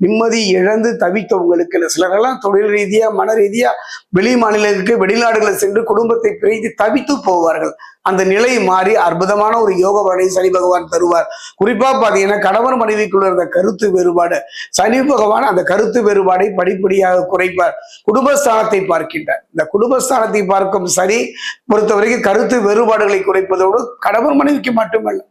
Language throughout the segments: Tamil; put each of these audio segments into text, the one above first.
நிம்மதி இழந்து தவித்தவங்களுக்கு இல்லை. சிலரெல்லாம் தொழில் ரீதியா மன ரீதியா வெளி மாநிலங்களுக்கு வெளிநாடுகளை சென்று குடும்பத்தை பிரித்து தவித்து போவார்கள். அந்த நிலை மாறி அற்புதமான ஒரு யோக பலனை சனி பகவான் தருவார். குறிப்பா பாத்தீங்கன்னா கணவன் மனைவிக்குள்ள இருந்த கருத்து வேறுபாடு சனி பகவான் அந்த கருத்து வேறுபாடை படிப்படியாக குறைப்பார். குடும்பஸ்தானத்தை பார்க்கின்றார். இந்த குடும்பஸ்தானத்தை பார்க்கும் சனி பொறுத்தவரைக்கும் கருத்து வேறுபாடுகளை குறைப்பதோடு கணவன் மனைவிக்கு மட்டுமல்ல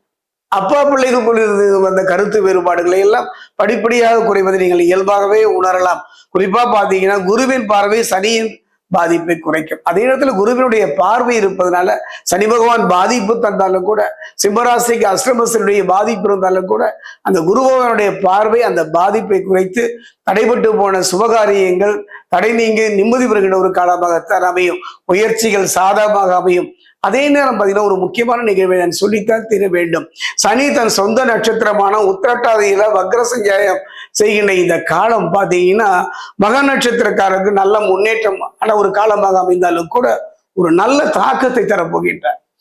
அப்பா பிள்ளைகளுக்குள் இருந்து வந்த கருத்து வேறுபாடுகளை எல்லாம் படிப்படியாக குறைவதை நீங்கள் இயல்பாகவே உணரலாம். குறிப்பா பாத்தீங்கன்னா குருவின் பார்வை சனியின் பாதிப்பை குறைக்கும். அதே நேரத்தில் குருவினுடைய பார்வை இருப்பதனால சனி பகவான் பாதிப்பு தந்தாலும் கூட சிம்மராசிக்கு அஷ்டமசனுடைய பாதிப்பு இருந்தாலும் கூட அந்த குரு பகவானுடைய பார்வை அந்த பாதிப்பை குறைத்து தடைபட்டு போன சுபகாரியங்கள் தடை நீங்கி நிம்மதி பெறுகின்ற ஒரு காலமாகத்தான் அமையும். முயற்சிகள் சாதகமாக அமையும். அதே நேரம் பார்த்தீங்கன்னா ஒரு முக்கியமான நிகழ்வை நான் சொல்லித்தான் தீர வேண்டும். சனி தன் சொந்த நட்சத்திரமான உத்திரட்டாதியில வக்ர சஞ்சாரம் செய்கின்ற இந்த காலம் பார்த்தீங்கன்னா மக நட்சத்திரக்காரருக்கு நல்ல முன்னேற்றம் ஆன ஒரு காலமாக அமைந்தாலும் கூட ஒரு நல்ல தாக்கத்தை தரப்போகின்றார்.